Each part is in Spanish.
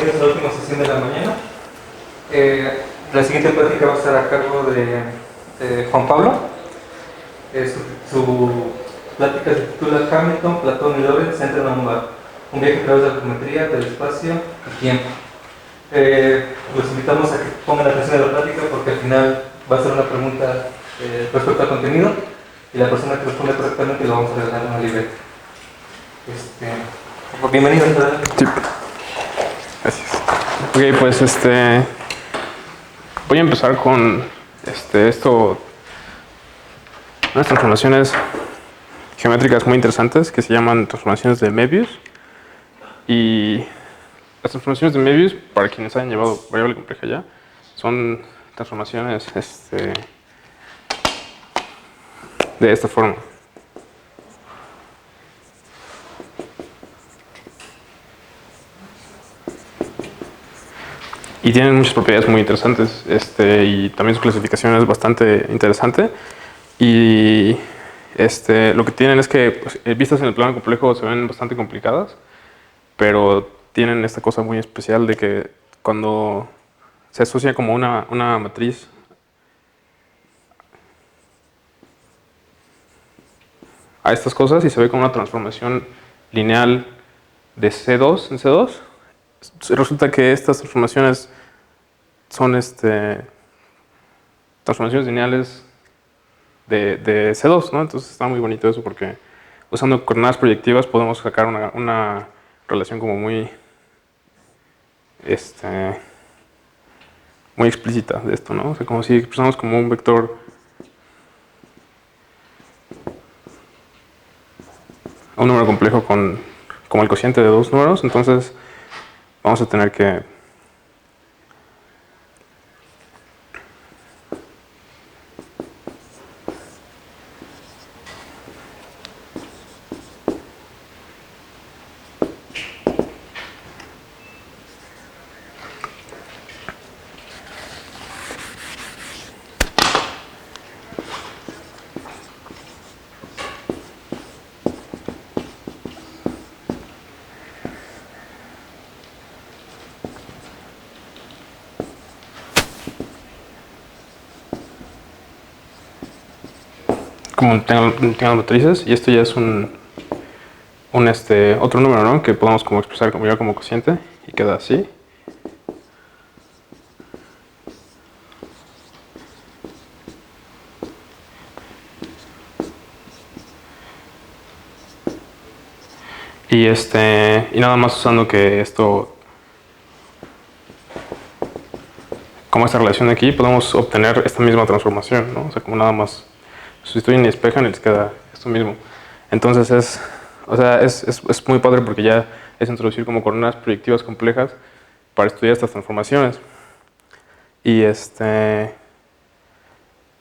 Es la última sesión de la mañana. La siguiente plática va a estar a cargo de Juan Pablo. Su plática se titula Hamilton, Platón y Lorentz entran a un viaje a través de la geometría, del espacio y tiempo. Los invitamos a que pongan atención a la plática porque al final va a ser una pregunta respecto al contenido y la persona que responde correctamente lo vamos a regalar una libreta. Bienvenido. Sí. Gracias. Ok, pues voy a empezar con unas transformaciones geométricas muy interesantes que se llaman transformaciones de Möbius. Y las transformaciones de Möbius, para quienes hayan llevado variable compleja ya, son transformaciones de esta forma. Y tienen muchas propiedades muy interesantes, y también su clasificación es bastante interesante. Y lo que tienen es que, pues, vistas en el plano complejo se ven bastante complicadas, pero tienen esta cosa muy especial de que cuando se asocia como una matriz a estas cosas y se ve como una transformación lineal de C2 en C2, resulta que estas transformaciones son transformaciones lineales de C2, ¿no? Entonces está muy bonito eso porque usando coordenadas proyectivas podemos sacar una relación como muy muy explícita de esto, ¿no? O sea, como si expresamos como un vector a un número complejo como el cociente de dos números, entonces vamos a tener que como tengan matrices, y esto ya es otro número, ¿no? Que podemos como expresar como cociente y queda así. Y nada más usando que esto, como esta relación de aquí, podemos obtener esta misma transformación, ¿no? O sea, como nada más sustituyen y despejan y les queda esto mismo. Entonces es muy padre porque ya es introducir como coordenadas proyectivas complejas para estudiar estas transformaciones. Y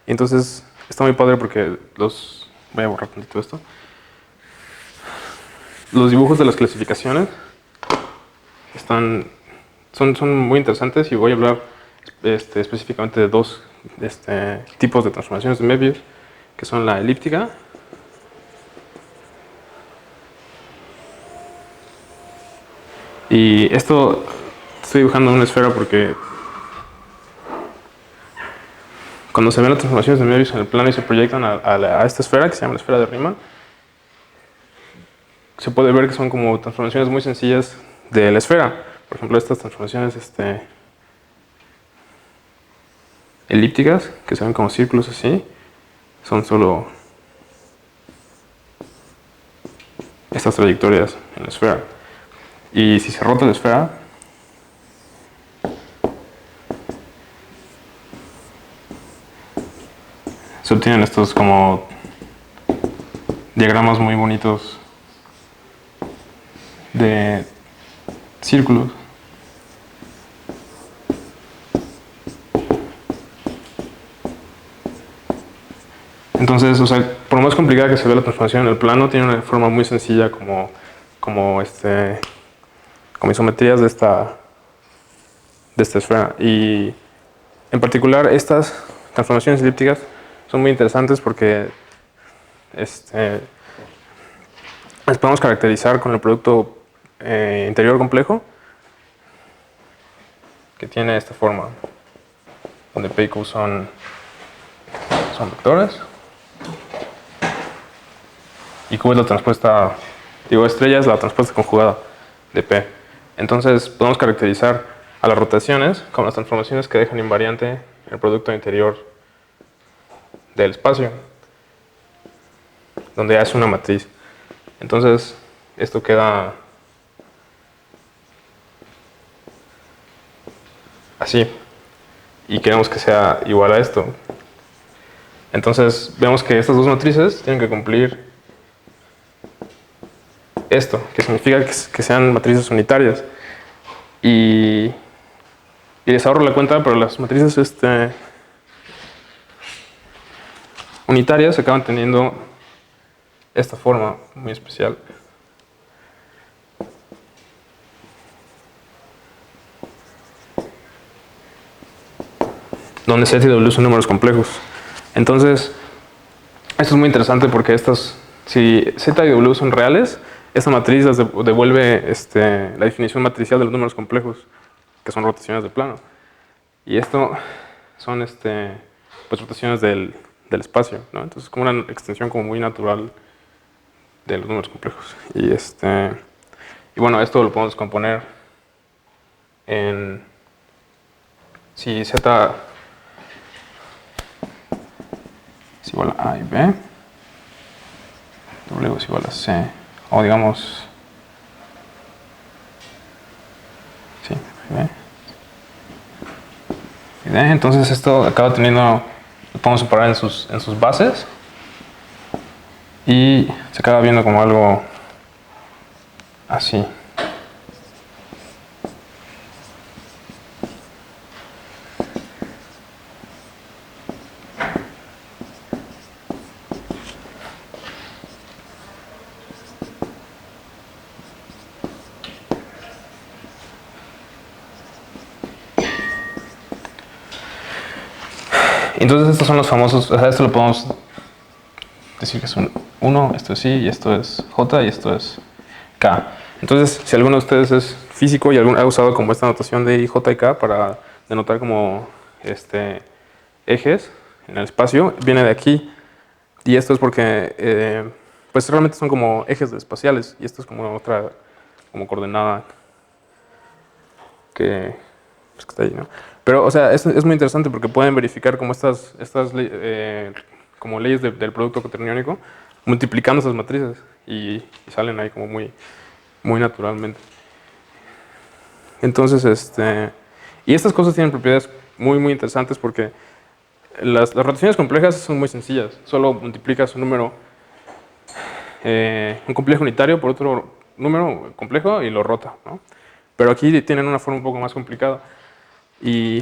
entonces está muy padre porque voy a borrar tantito esto. Los dibujos de las clasificaciones son muy interesantes y voy a hablar específicamente de dos tipos de transformaciones de Möbius, que son la elíptica y esto estoy dibujando una esfera porque cuando se ven las transformaciones de Möbius en el plano y se proyectan a esta esfera que se llama la esfera de Riemann, se puede ver que son como transformaciones muy sencillas de la esfera. Por ejemplo, estas transformaciones elípticas, que se ven como círculos así, son solo estas trayectorias en la esfera. Y si se rota la esfera, se obtienen estos como diagramas muy bonitos de círculos. Entonces, o sea, por más complicada que se vea la transformación en el plano, tiene una forma muy sencilla como isometrías de esta esfera. Y en particular estas transformaciones elípticas son muy interesantes porque las podemos caracterizar con el producto interior complejo que tiene esta forma, donde P y Q son vectores, y Q es la transpuesta, estrella es la transpuesta conjugada de P. Entonces podemos caracterizar a las rotaciones como las transformaciones que dejan invariante el producto interior del espacio, donde hace una matriz. Entonces esto queda así, y queremos que sea igual a esto. Entonces vemos que estas dos matrices tienen que cumplir esto, que significa que sean matrices unitarias. Y les ahorro la cuenta, pero las matrices unitarias acaban teniendo esta forma muy especial. Donde Z y W son números complejos. Entonces, esto es muy interesante porque si Z y W son reales, esta matriz les devuelve la definición matricial de los números complejos, que son rotaciones de plano. Y esto son pues rotaciones del espacio, ¿no? Entonces es como una extensión como muy natural de los números complejos. Y bueno, esto lo podemos descomponer en si Z es igual a A y B, W es igual a C, o digamos, sí, B y D. Entonces esto acaba teniendo, lo podemos separar en sus bases y se acaba viendo como algo así. Entonces estos son los famosos, o sea, esto lo podemos decir que es un 1, esto es I, y esto es J, y esto es K. Entonces, si alguno de ustedes es físico y ha usado como esta notación de I, J y K para denotar como ejes en el espacio, viene de aquí. Y esto es porque pues realmente son como ejes espaciales, y esto es como otra como coordenada que está ahí, ¿no? Pero, o sea, es muy interesante porque pueden verificar como estas como leyes del producto cuaterniónico multiplicando esas matrices y salen ahí como muy, muy naturalmente. Entonces, y estas cosas tienen propiedades muy, muy interesantes porque las rotaciones complejas son muy sencillas. Solo multiplicas un número, un complejo unitario por otro número complejo y lo rota, ¿no? Pero aquí tienen una forma un poco más complicada. Y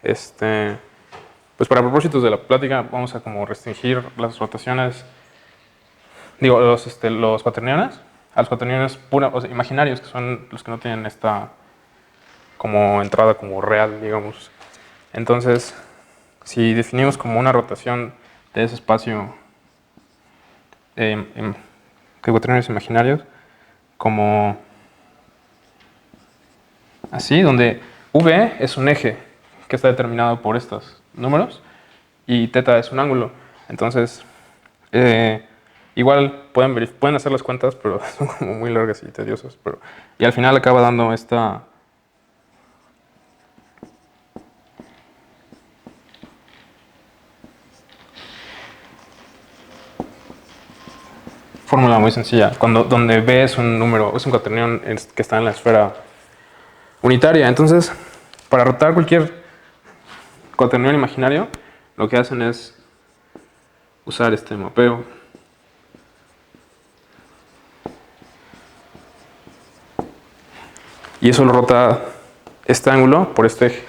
pues para propósitos de la plática vamos a como restringir las rotaciones, digo, los cuaterniones, a los cuaterniones puros, o sea, imaginarios, que son los que no tienen esta como entrada como real, digamos. Entonces, si definimos como una rotación de ese espacio que cuaterniones imaginarios, como así, donde V es un eje que está determinado por estos números y θ es un ángulo. Entonces, igual pueden hacer las cuentas, pero son como muy largas y tediosas. Y al final acaba dando esta fórmula muy sencilla, donde B es un número, es un cuaternión que está en la esfera unitaria. Entonces, para rotar cualquier cuaternión imaginario, lo que hacen es usar este mapeo. Y eso lo rota este ángulo por este eje.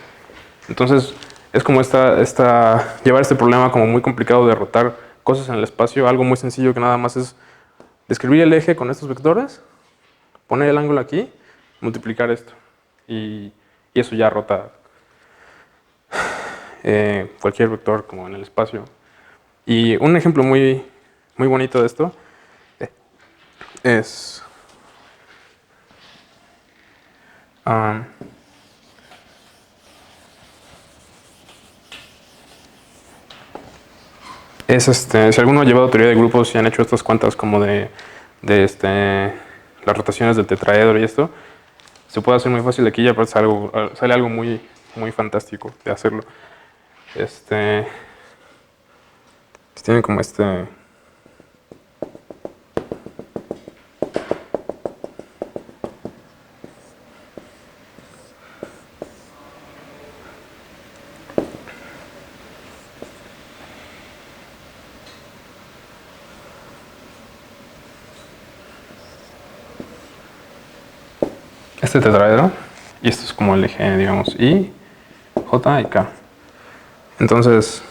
Entonces, es como llevar este problema como muy complicado de rotar cosas en el espacio, algo muy sencillo que nada más es describir el eje con estos vectores, poner el ángulo aquí, multiplicar esto. Y eso ya rota cualquier vector como en el espacio. Y un ejemplo muy, muy bonito de esto es es si alguno ha llevado teoría de grupos y han hecho estas cuentas como de las rotaciones del tetraedro y esto, se puede hacer muy fácil aquí y aparte sale algo muy, muy fantástico de hacerlo. Tienen como este tetraedro, y esto es como el eje, digamos, I, J y K. Entonces,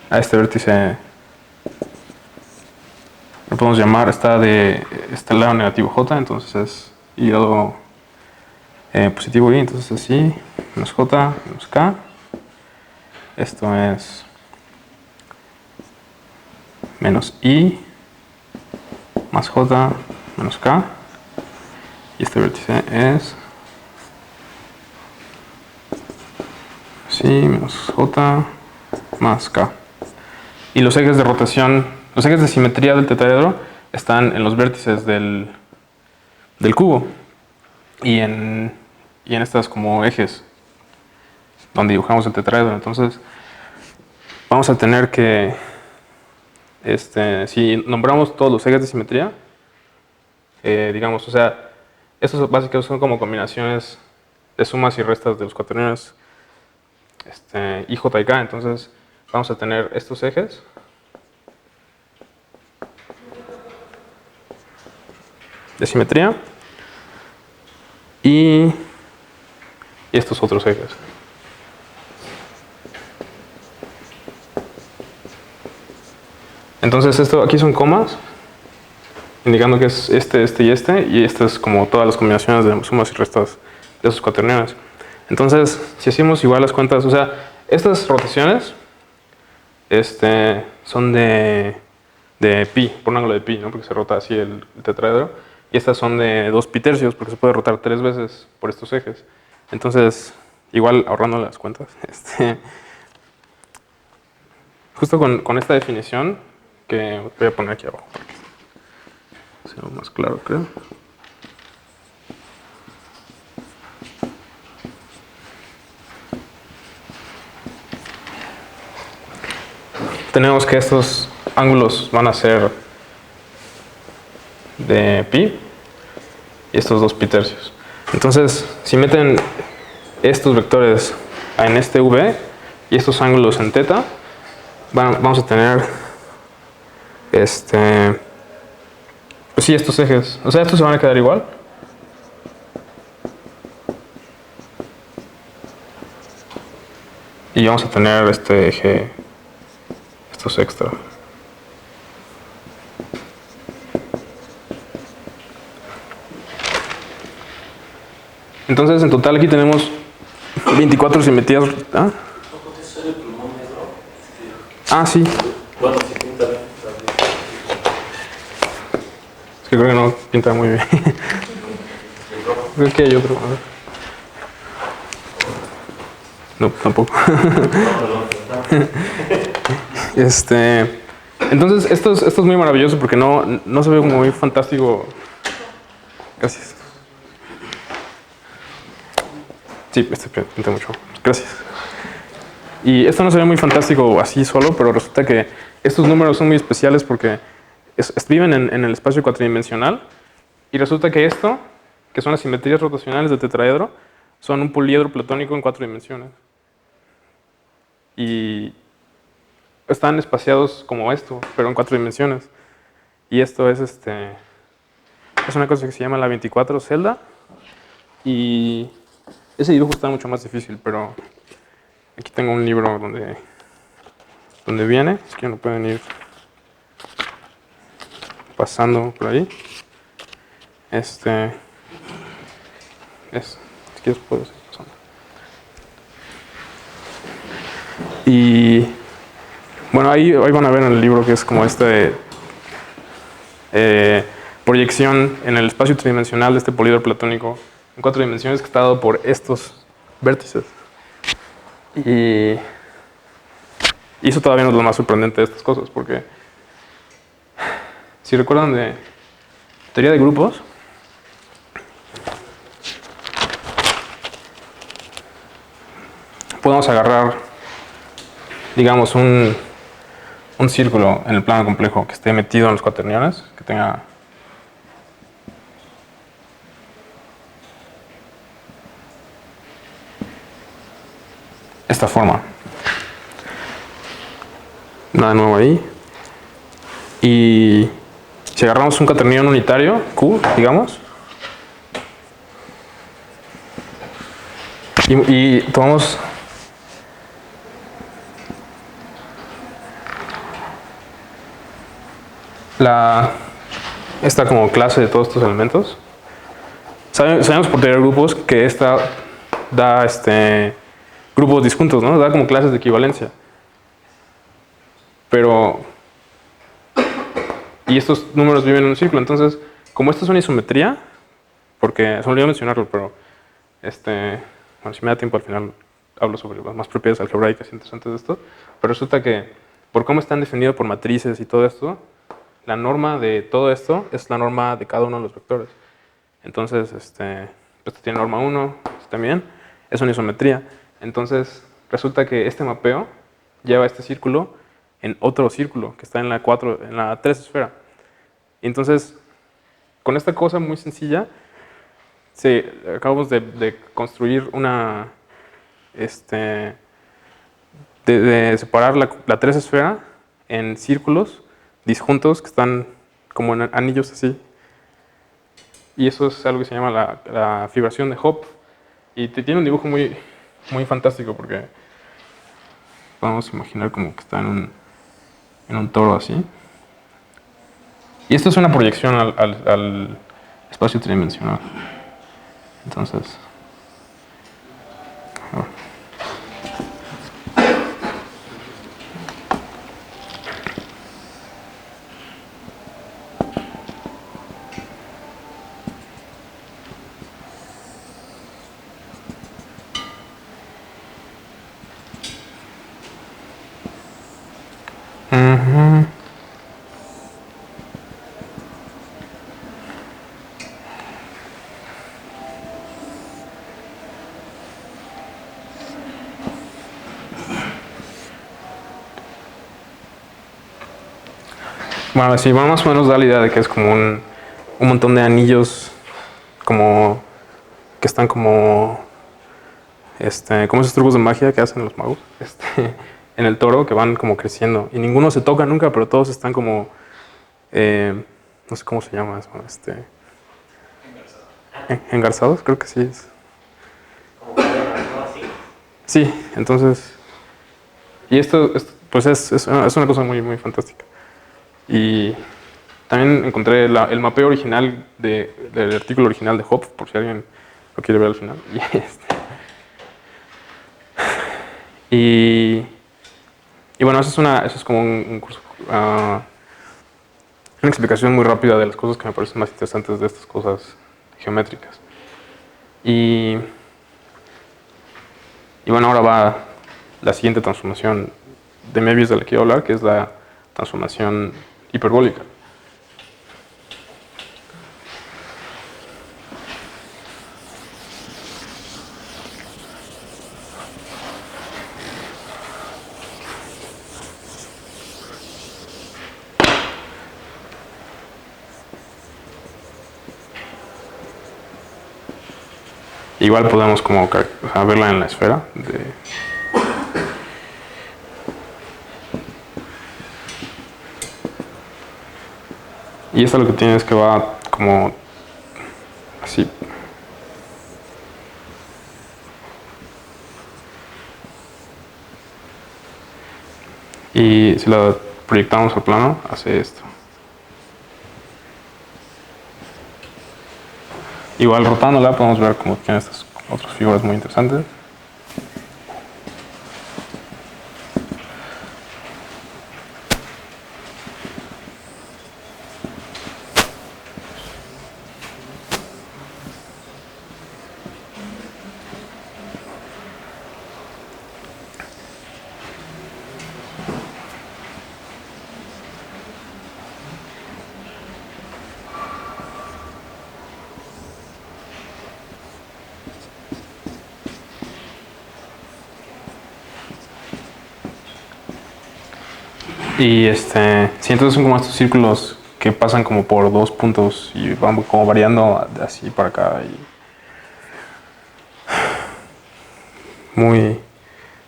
a este vértice lo podemos llamar, está del lado negativo J, entonces es I lado positivo I, entonces es I menos J menos K. Esto es menos I más J menos K. Y este vértice es I menos J más K. Y los ejes de rotación, los ejes de simetría del tetraedro están en los vértices del cubo y en estas como ejes donde dibujamos el tetraedro. Entonces vamos a tener que, si nombramos todos los ejes de simetría, digamos, o sea, estos básicamente son como combinaciones de sumas y restas de los cuaternarios I, J y K. Entonces vamos a tener estos ejes de simetría y estos otros ejes. Entonces esto aquí son comas indicando que es este y esta es como todas las combinaciones de sumas y restas de esos cuaternarios. Entonces, si hacemos igual las cuentas, o sea, estas rotaciones son de pi, por un ángulo de pi, ¿no? Porque se rota así el tetraedro. Y estas son de 2 pi tercios, porque se puede rotar 3 veces por estos ejes. Entonces, igual ahorrando las cuentas, justo con esta definición que voy a poner aquí abajo, para que sea más claro, creo. Tenemos que estos ángulos van a ser de pi y estos 2 pi tercios. Entonces, si meten estos vectores en este v y estos ángulos en θ, vamos a tener pues sí, estos ejes. O sea, estos se van a quedar igual. Y vamos a tener este eje, estos extra. Entonces, en total aquí tenemos 24 simetrías. ¿Ah? Ah, sí. Bueno, si pinta bien. Es que creo que no pinta muy bien. Creo que hay otro. A ver. No, tampoco. Entonces, esto es muy maravilloso porque no se ve muy fantástico. Gracias. Sí, pinta mucho. Gracias. Y esto no se ve muy fantástico así solo, pero resulta que estos números son muy especiales porque viven en el espacio cuatridimensional. Y resulta que esto, que son las simetrías rotacionales del tetraedro, son un poliedro platónico en 4 dimensiones. Y están espaciados como esto, pero en 4 dimensiones. Y esto es es una cosa que se llama la 24 celda. Y ese dibujo está mucho más difícil, pero aquí tengo un libro donde viene, es que no pueden ir pasando por ahí. Si quieres puedes ir pasando. Y bueno, ahí van a ver en el libro que es como proyección en el espacio tridimensional de este poliedro platónico en 4 dimensiones que está dado por estos vértices. Y Y eso todavía no es lo más sorprendente de estas cosas, porque si recuerdan de teoría de grupos, podemos agarrar, digamos, un círculo en el plano complejo que esté metido en los cuaterniones, que tenga esta forma. Nada nuevo ahí. Y si agarramos un cuaternión unitario, Q, digamos, y tomamos esta como clase de todos estos elementos, sabemos por teoría de grupos que esta da grupos disjuntos, ¿no? Da como clases de equivalencia. Pero y estos números viven en un círculo, entonces, como esto es una isometría, porque se me olvidó mencionarlo, pero bueno, si me da tiempo al final hablo sobre las más propiedades algebraicas interesantes de esto, pero resulta que por cómo están definidos por matrices y todo esto, la norma de todo esto es la norma de cada uno de los vectores. Entonces, esto tiene norma 1, esto también, es una isometría. Entonces, resulta que este mapeo lleva este círculo en otro círculo que está en la 3 esfera. Entonces, con esta cosa muy sencilla, acabamos de construir una, de separar la 3 esfera en círculos disjuntos que están como en anillos así. Y eso es algo que se llama la fibración de Hopf. Y tiene un dibujo muy, muy fantástico porque podemos imaginar como que está en un toro así. Y esto es una proyección al espacio tridimensional. Entonces, bueno, sí, más o menos da la idea de que es como un montón de anillos como que están como esos trucos de magia que hacen los magos en el toro, que van como creciendo y ninguno se toca nunca, pero todos están como no sé cómo se llama eso, engarzados, creo que sí es. Como cadenas, ¿no? Así. Sí, entonces, y esto pues es una cosa muy, muy fantástica. Y también encontré el mapeo original del artículo original de Hopf, por si alguien lo quiere ver al final. Y bueno, eso es como un curso, una explicación muy rápida de las cosas que me parecen más interesantes de estas cosas geométricas. Y bueno, ahora va la siguiente transformación de Möbius de la que quiero hablar, que es la transformación hiperbólica. Igual podemos como verla en la esfera y esto lo que tiene es que va como así. Y si la proyectamos al plano, hace esto. Igual rotándola podemos ver como tiene estas otras figuras muy interesantes. Y sí, entonces son como estos círculos que pasan como por dos puntos y van como variando de así para acá. Y muy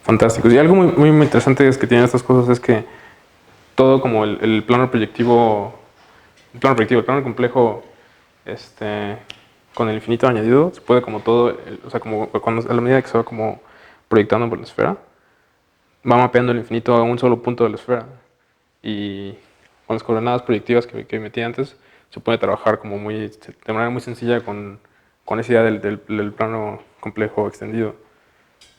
fantásticos. Y algo muy interesante es que tienen estas cosas es que todo como el plano proyectivo, el plano complejo, con el infinito añadido, se puede como todo, o sea, como cuando, a la medida que se va como proyectando por la esfera, va mapeando el infinito a un solo punto de la esfera. Y con las coordenadas proyectivas que metí antes, se puede trabajar como de manera muy sencilla con esa idea del plano complejo extendido,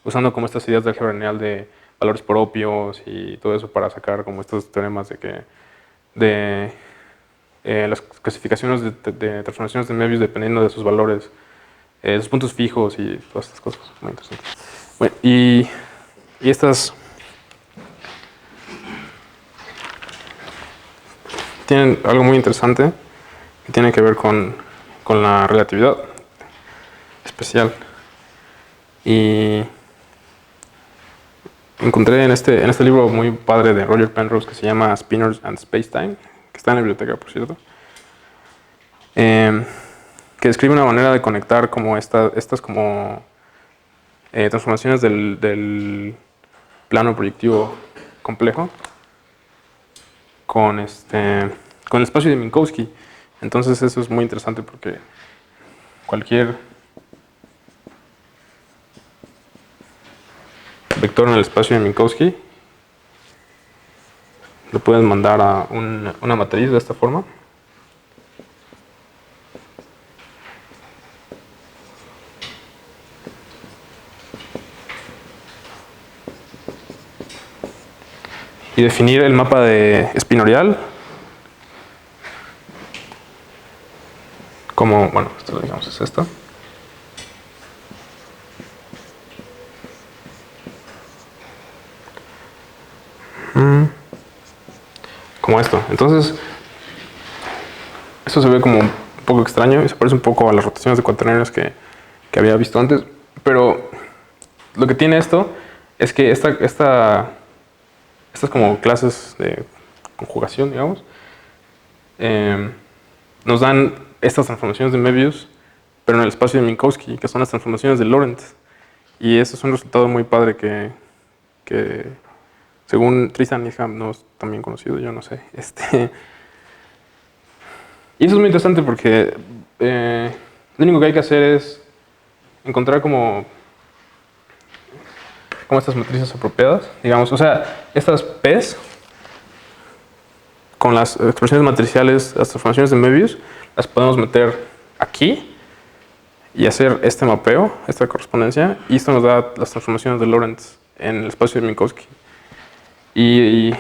usando como estas ideas de álgebra lineal de valores propios y todo eso para sacar como estos teoremas de las clasificaciones de transformaciones de Möbius dependiendo de sus valores, sus puntos fijos y todas estas cosas muy interesantes. Bueno, y estas tienen algo muy interesante que tiene que ver con la relatividad especial. Y encontré en este libro muy padre de Roger Penrose que se llama Spinors and Spacetime, que está en la biblioteca, por cierto, que describe una manera de conectar como estas como transformaciones del plano proyectivo complejo con con el espacio de Minkowski. Entonces eso es muy interesante porque cualquier vector en el espacio de Minkowski lo puedes mandar a una matriz de esta forma. Y definir el mapa de espinorial como, bueno, esto digamos es esto. Como esto. Entonces, esto se ve como un poco extraño y se parece un poco a las rotaciones de cuaternarios que había visto antes. Pero lo que tiene esto es que estas como clases de conjugación, digamos, nos dan estas transformaciones de Möbius, pero en el espacio de Minkowski, que son las transformaciones de Lorentz. Y eso es un resultado muy padre que según Tristan Needham, no es también conocido, yo no sé. Y eso es muy interesante porque lo único que hay que hacer es encontrar como estas matrices apropiadas, digamos, o sea, estas P's con las expresiones matriciales, las transformaciones de Möbius, las podemos meter aquí y hacer este mapeo, esta correspondencia, y esto nos da las transformaciones de Lorentz en el espacio de Minkowski. Y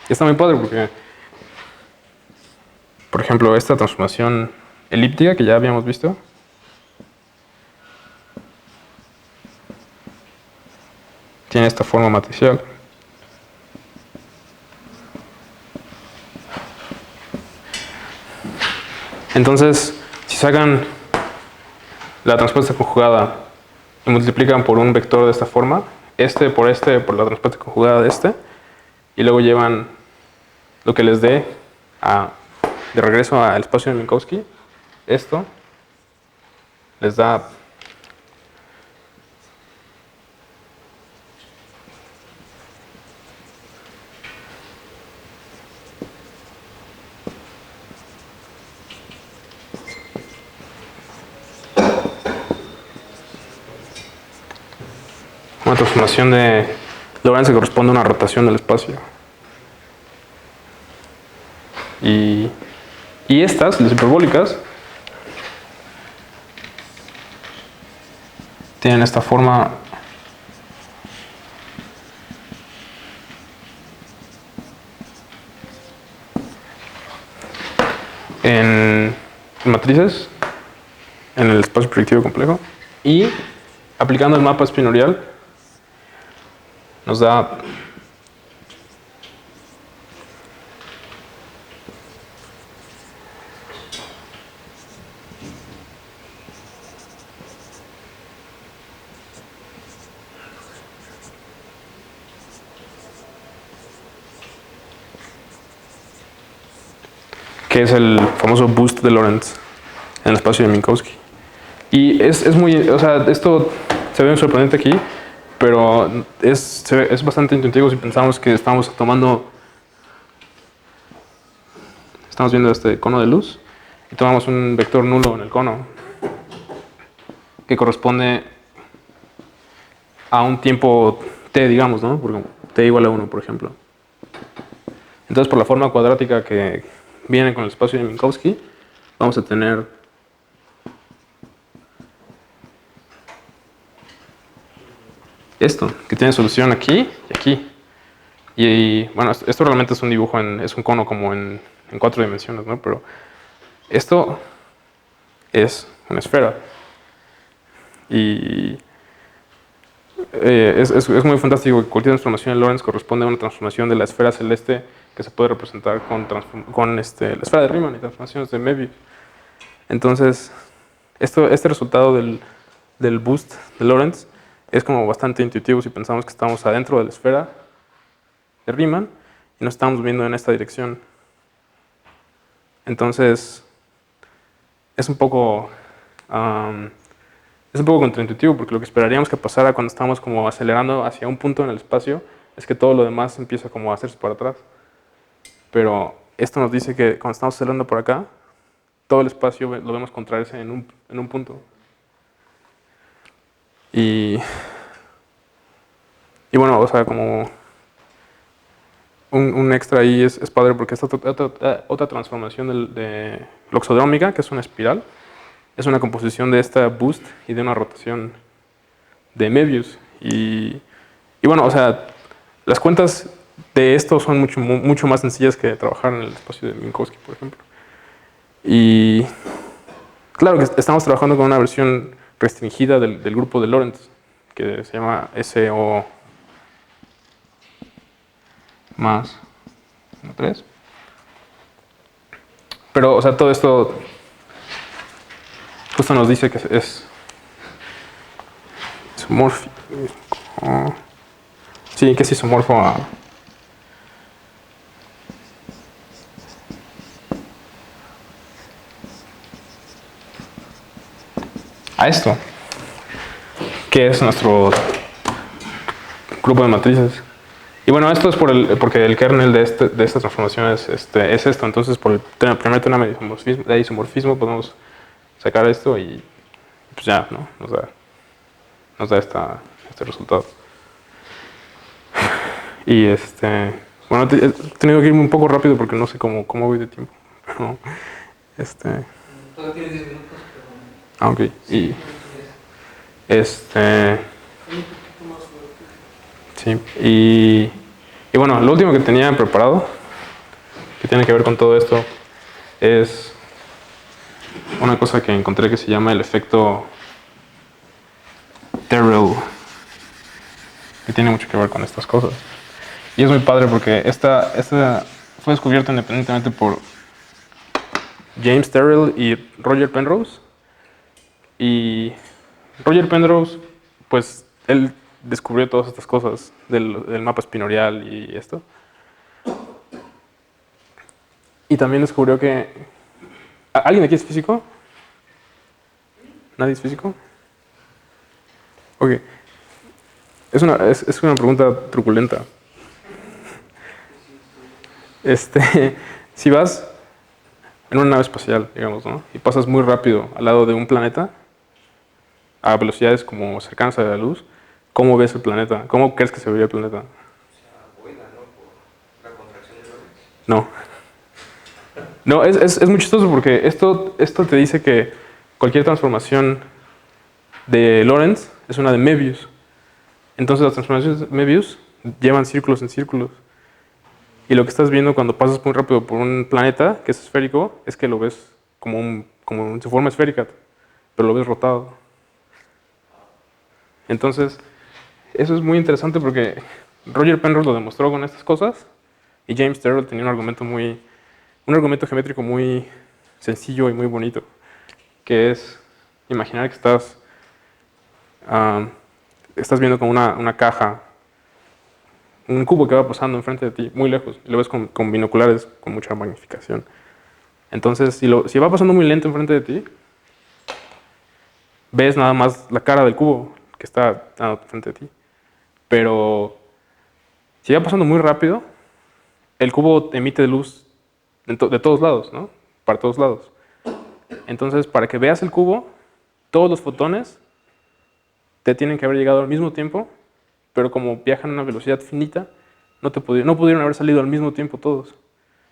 está muy padre porque, por ejemplo, esta transformación elíptica que ya habíamos visto, tiene esta forma matricial. Entonces, si sacan la transpuesta conjugada y multiplican por un vector de esta forma, por la transpuesta conjugada de y luego llevan lo que les dé de regreso al espacio de Minkowski, esto les da una transformación de Lorentz que corresponde a una rotación del espacio. Y estas, las hiperbólicas, tienen esta forma en matrices, en el espacio proyectivo complejo, y aplicando el mapa espinorial nos da que es el famoso boost de Lorentz en el espacio de Minkowski. Y es muy, o sea, esto se ve sorprendente aquí, pero es bastante intuitivo si pensamos que estamos viendo este cono de luz y tomamos un vector nulo en el cono que corresponde a un tiempo t, digamos, ¿no? Porque t igual a 1, por ejemplo. Entonces, por la forma cuadrática que viene con el espacio de Minkowski, vamos a tener esto, que tiene solución aquí y aquí. Y bueno, esto realmente es un dibujo, es un cono como en 4 dimensiones, ¿no? Pero esto es una esfera. Y es muy fantástico que cualquier transformación de Lorentz corresponde a una transformación de la esfera celeste que se puede representar con la esfera de Riemann y transformaciones de Möbius. Entonces, este resultado del boost de Lorentz es como bastante intuitivo si pensamos que estamos adentro de la esfera de Riemann y nos estamos moviendo en esta dirección. Entonces, es un poco contraintuitivo porque lo que esperaríamos que pasara cuando estamos como acelerando hacia un punto en el espacio es que todo lo demás empieza como a hacerse para atrás. Pero esto nos dice que cuando estamos acelerando por acá, todo el espacio lo vemos contraerse en un punto. Y bueno, o sea, como un extra ahí es padre porque esta otra transformación de loxodrómica, que es una espiral, es una composición de esta boost y de una rotación de Möbius. Y bueno, o sea, las cuentas de esto son mucho más sencillas que trabajar en el espacio de Minkowski, por ejemplo. Y claro que estamos trabajando con una versión restringida del grupo de Lorentz, que se llama SO más 3. Pero, o sea, todo esto justo nos dice que es isomórfico. Sí, que es isomorfo a esto, que es nuestro grupo de matrices. Y bueno, esto es porque el kernel de esta transformación es esto. Entonces, por el primer teorema de isomorfismo podemos sacar esto y pues ya, ¿no? Nos da este resultado. Y bueno, he tenido que irme un poco rápido porque no sé cómo voy de tiempo. Pero, Todavía tienes 10 minutos, pero... ah, ok. Y sí, y bueno, lo último que tenía preparado, que tiene que ver con todo esto, es una cosa que encontré que se llama el efecto Terrell, que tiene mucho que ver con estas cosas. Y es muy padre porque esta fue descubierta independientemente por James Terrell y Roger Penrose. Y Roger Penrose, pues él descubrió todas estas cosas del mapa espinorial y esto. Y también descubrió que... ¿Alguien aquí es físico? ¿Nadie es físico? Ok. Es una pregunta truculenta. Si vas en una nave espacial, digamos, ¿no? Y pasas muy rápido al lado de un planeta, a velocidades como cercanas a la luz, ¿cómo ves el planeta? ¿Cómo crees que se vería el planeta? Vuela, ¿no? Por la contracción de Lorentz. No. No, es muy chistoso porque esto te dice que cualquier transformación de Lorentz es una de Möbius. Entonces las transformaciones de Möbius llevan círculos en círculos. Y lo que estás viendo cuando pasas muy rápido por un planeta que es esférico es que lo ves como en su forma esférica, pero lo ves rotado. Entonces, eso es muy interesante porque Roger Penrose lo demostró con estas cosas y James Terrell tenía un argumento geométrico muy sencillo y muy bonito, que es imaginar que estás viendo como una caja, un cubo que va pasando enfrente de ti, muy lejos, y lo ves con binoculares con mucha magnificación. Entonces, si va pasando muy lento enfrente de ti, ves nada más la cara del cubo que está frente de ti. Pero si va pasando muy rápido, el cubo emite luz de todos lados, ¿no? Para todos lados. Entonces, para que veas el cubo, todos los fotones te tienen que haber llegado al mismo tiempo, pero como viajan a una velocidad finita, no pudieron haber salido al mismo tiempo todos.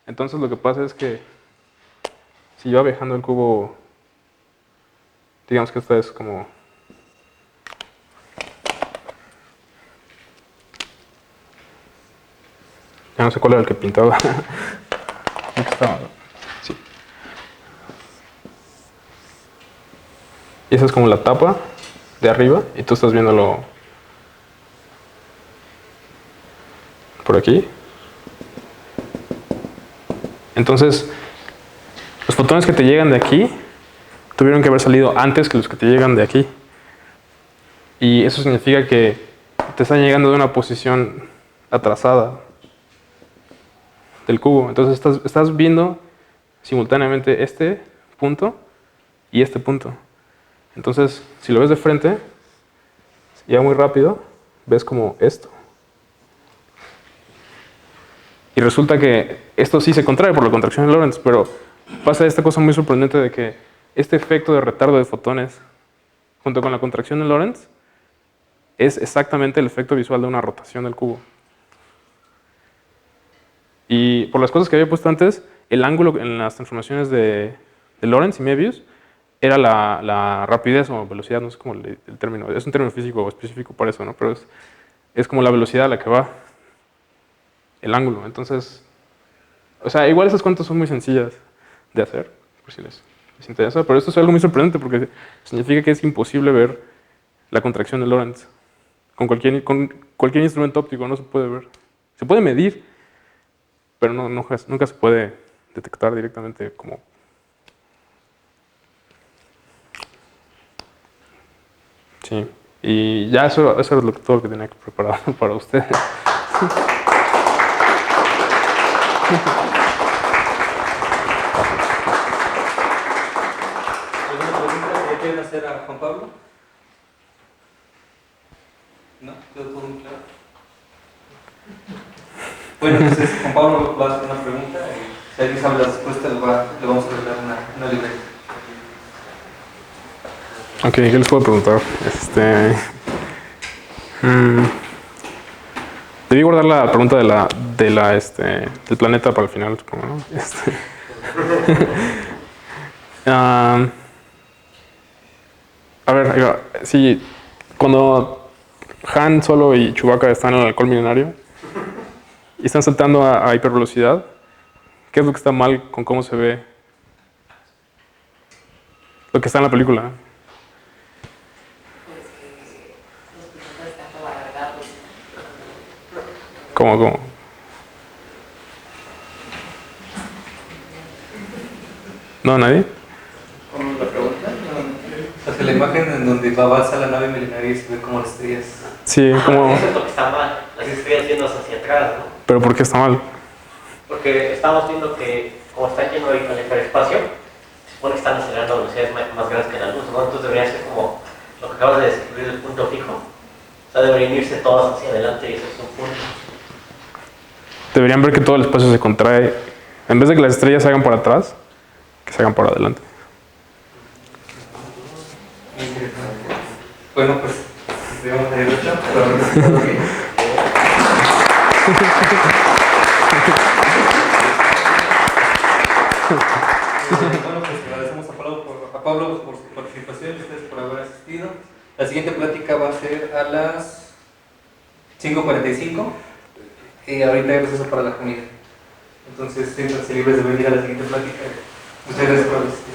Entonces lo que pasa es que si yo va viajando el cubo, digamos que esta es como... Ya no sé cuál era el que pintaba. Sí. Y esa es como la tapa de arriba y tú estás viéndolo por aquí. Entonces, los fotones que te llegan de aquí tuvieron que haber salido antes que los que te llegan de aquí. Y eso significa que te están llegando de una posición atrasada del cubo. Entonces estás viendo simultáneamente este punto y este punto. Entonces, si lo ves de frente, ya muy rápido, ves como esto. Y resulta que esto sí se contrae por la contracción de Lorentz, pero pasa esta cosa muy sorprendente de que este efecto de retardo de fotones, junto con la contracción de Lorentz, es exactamente el efecto visual de una rotación del cubo. Y por las cosas que había puesto antes, el ángulo en las transformaciones de Lorentz y Möbius era la rapidez o velocidad, no sé cómo el término, es un término físico específico para eso, ¿no? Pero es como la velocidad a la que va el ángulo. Entonces, o sea, igual esas cuentas son muy sencillas de hacer, por si les interesa, pero esto es algo muy sorprendente porque significa que es imposible ver la contracción de Lorentz. Con cualquier instrumento óptico no se puede ver. Se puede medir, pero nunca se puede detectar directamente como... Sí, y ya eso es todo lo que tenía que preparar para ustedes. ¿Alguna pregunta que quieren hacer a Juan Pablo? ¿No? ¿Quedó todo muy claro? Bueno, entonces Juan Pablo va a hacer una pregunta y si alguien sabe la respuesta le vamos a regalar una libreta. Ok, ¿qué les puedo preguntar? Debí guardar la pregunta del planeta para el final, supongo, ¿no? A ver, ahí va. Sí, cuando Han Solo y Chewbacca están en el halcón milenario y están saltando a hipervelocidad, ¿qué es lo que está mal con cómo se ve lo que está en la película? ¿Cómo? ¿No, nadie? ¿Cómo la pregunta? No. O sea, la imagen en donde avanza la nave milenaria y se ve como las estrellas. Sí, como... Eso es lo que está mal, las estrellas yendo hacia atrás, ¿no? ¿Pero por qué está mal? Porque estamos viendo que, como está lleno de el hiperespacio, se supone que están acelerando a velocidades más grandes que la luz, ¿no? Entonces debería ser como lo que acabas de describir, el punto fijo. O sea, deberían irse todos hacia adelante y eso es un punto. Deberían ver que todo el espacio se contrae. En vez de que las estrellas se hagan para atrás, que se hagan para adelante. Bueno, pues, estuvimos ahí de hecho, pero no está todo bien. Bueno, pues agradecemos a Pablo por su participación y a ustedes por haber asistido. La siguiente plática va a ser a las 5:45 y ahorita hay receso para la comida. Entonces, siéntanse libres de venir a la siguiente plática. Muchas gracias por asistir.